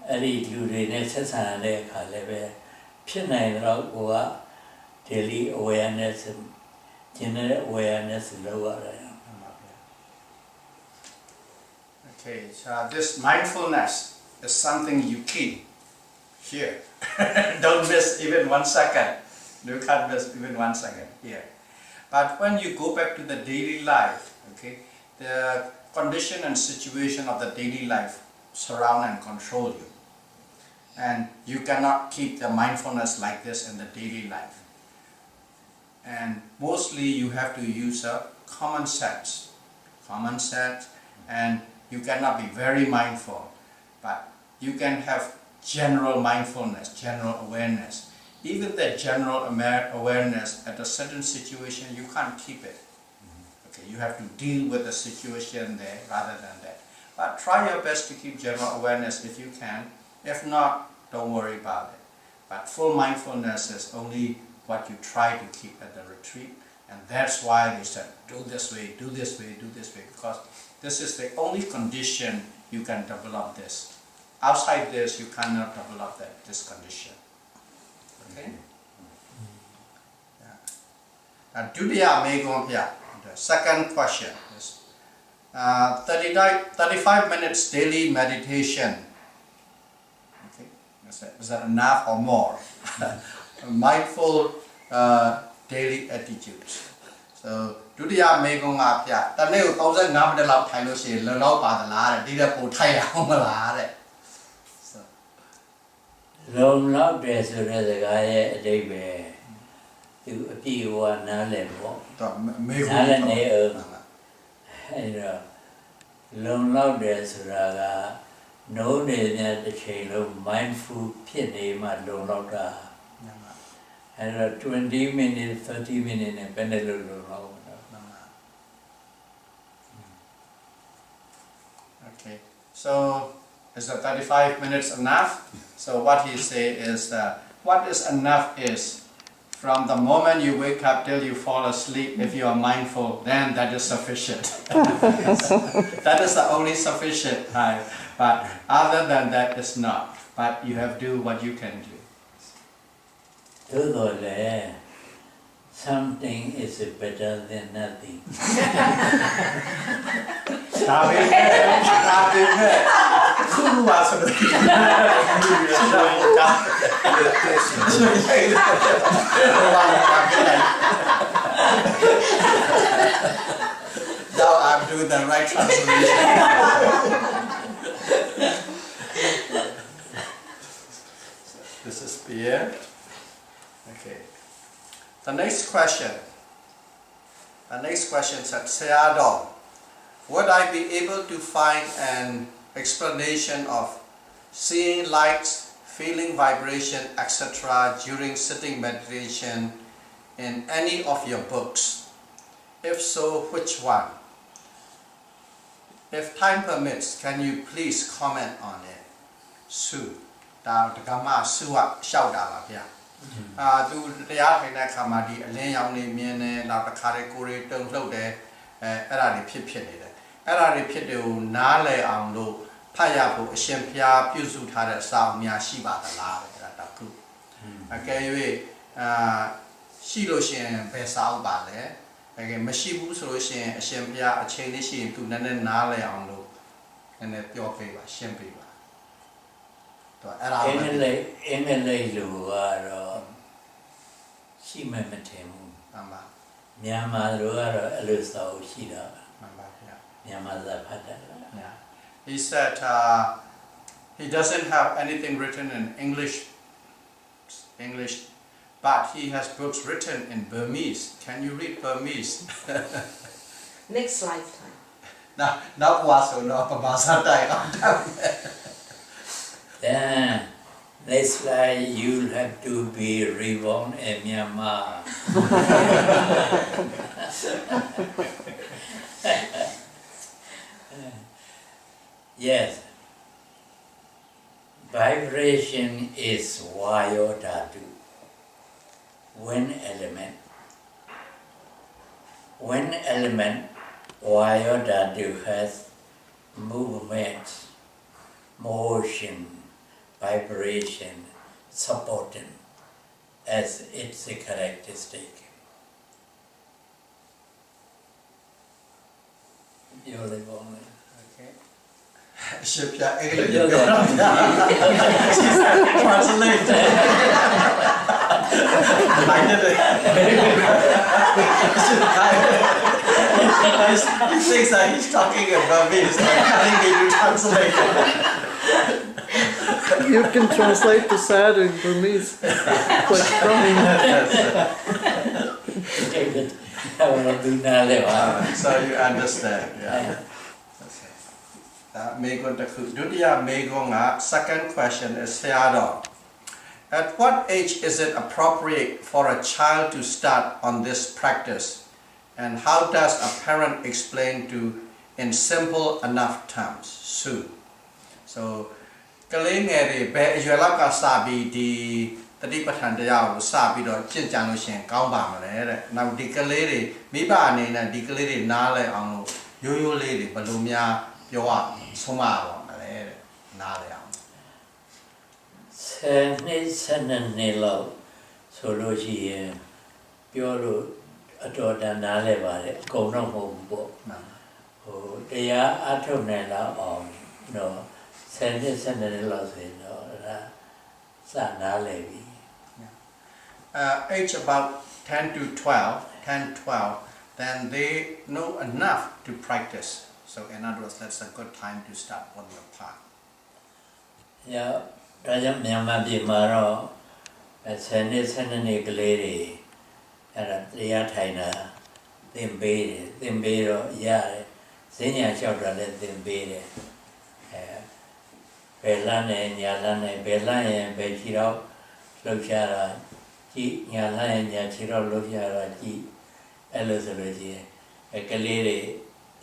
အဲ့ဒီလူတွေနဲ့ဆက်ဆံရတဲ့အခါလည်းပဲဖြစ်နိုင်တော့ကိုက daily awareness general awareness lower. Okay, so this mindfulness is something you keep here. Don't miss even 1 second. You can't miss even 1 second here. But when you go back to the daily life, okay, the condition and situation of the daily life surround and control you. And you cannot keep the mindfulness like this in the daily life. And mostly you have to use a common sense, and you cannot be very mindful, but you can have general mindfulness, general awareness. Even the general awareness at a certain situation, you can't keep it. Okay, you have to deal with the situation there rather than that. But try your best to keep general awareness if you can. If not, don't worry about it. But full mindfulness is only what you try to keep at the retreat. And that's why they said, do this way, do this way, do this way. Because this is the only condition you can develop this. Outside this, you cannot develop this condition. Okay? Yeah. Now, Dudya Megon Pya, the second question is 35 minutes daily meditation. Okay? Is that enough or more? Mindful daily attitudes. So, Dudya Megon Pya, တနေ့ကို35မိနစ်လောက်ထိုင်လို့ရှိရင်လုံလောက်ပါသလားတဲ့ဒီတဲ့ပိုထိုင်ရအောင်မလားတဲ့ Long love dress or the guy a day bear. You appeal one level. တော့မေကွန် Long love dress or no day the chain of mindful penny, my long love. And 20 minutes, 30 minutes, and pendulum. Okay, so is the 35 minutes enough? So what he say is what is enough is from the moment you wake up till you fall asleep, if you are mindful, then that is sufficient. That is the only sufficient time. But other than that, it's not. But you have to do what you can do. Something is better than nothing. Now I'm doing the right translation. This is Pierre. Okay. The next question. The next question said, Sayadaw, would I be able to find an explanation of seeing lights, feeling vibration, etc. during sitting meditation in any of your books? If so, which one? If time permits, can you please comment on it? Sue. Tuတရားထိုင်တဲ့အခါမှာဒီအလင်းရောင်နေမြင်တယ်နောက်တစ်ခါတည်းကိုယ်တွေတုန်လှုပ်တယ်အဲ့ဒါတွေဖြစ်နေတယ်အဲ့ဒါတွေဖြစ်တယ်ကိုနားလည်အောင်လို့ဖတ်ရဖို့အရှင်ဘုရားပြုစုထားတဲ့စာအုပ်များရှိပါသလားအဲ့ဒါတစ်ခုအကယ်၍ရှိလို့ရှိရင်ဘယ်စာအုပ်ပါလဲတကယ်မရှိဘူးဆိုလို့ရှိရင်အရှင်ဘုရားအချိန်လေးရှိရင်သူနည်းနည်းနားလည်အောင်လို့နည်းနည်းပြောပေးပါရှင်းပေးပါIn a lay low, she may maintain. Myanmar, Elusa, Shida. Yamada Pata. He said he doesn't have anything written in English, but he has books written in Burmese. Can you read Burmese? Next lifetime. Now was no Pabasa Then, that's why you'll have to be reborn in Myanmar. Yes. Vibration is Vayodhatu, wind element. Wind element, Vayodhatu has movement, motion, vibration, supporting as its characteristic. ပြောလိုက်ပါဦးမယ် Okay. Ship ya English you go. Translate. Like it. He thinks that he's talking about me, so telling me to translate. You can translate the sad in Burmese. Like crying. So you understand. Yeah. Second question is at what age is it appropriate for a child to start on this practice, and how does a parent explain to in simple enough terms? Sue. So, ကလေးငယ်တွေဘယ်အရွယ်လောက်ကစပြီးဒီတတိပဋ္ဌာန်တရားကိုစပြီးတော့ကျင့်ကြံလို့ရှိရင်ကောင်းပါမလဲတဲ့။နောက်ဒီကလေးတွေမိဘအနေနဲ့ဒီကလေးတွေနားလဲအောင်လို့ရိုးရိုးလေးတွေဘယ်လိုများပြောရဆုံးမပါမလဲတဲ့။နားလဲအောင်။ 10 နှစ်12နှစ်လောက်ဆိုလို့ရှိရင်ပြောလို့အတော်တန်နားလဲပါတယ်အကုန်တော့မဟုတ်ဘူးပေါ့ဟိုတရားအထုတ်နိုင်လောက်အောင်တော့10နှစ်12နှစ်လောက်ဆိုရင်တော့ဒါစနားလဲပြီ age about 10 to 12 then they know enough to practice, so in other words that's a good time to start on your path. ရဒါကြောင့်မြန်မာပြည်မှာတော့10နှစ်12နှစ်ကလေးတွေအဲ့ဒါတရားထိုင်တာသင်ပေးတယ်သင်ပေးတော့ရတယ်ဈဉ္ညာလျှောက်တာလည်းသင်ပေးတယ်ဘယ်လမ်းနဲ့ညာလမ်းနဲ့ဘယ်လမ်းရင်ဘယ်ခြေတော့လှုပ်ရှားတာကြည့်ညာလမ်းရင်ညာခြေတော့လှုပ်ရှားတာကြည့်အဲ့လိုဆိုလို့ရှိရင်ကလေးတွေ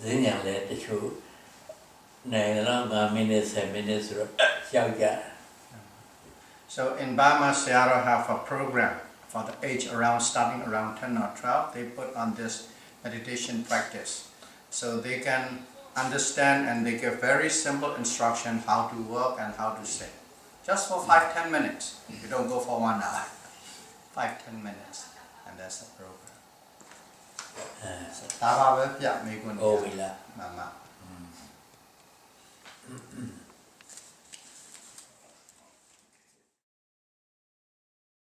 ဈဉ္ညာလည်းတချို့နိုင်တော့5မိနစ်10မိနစ်ဆိုတော့လျှောက်ကြ So in Burma, Sayadaw have a program for the age around starting around 10 or 12. They put on this meditation practice, so they can understand and they give very simple instruction how to work and how to sit. Just for 5-10 minutes. You don't go for 1 hour. 5-10 minutes, and that's the program. So, ဒါပါပဲပြမိကွန်း ဟုတ်ပြီလား မှန်ပါ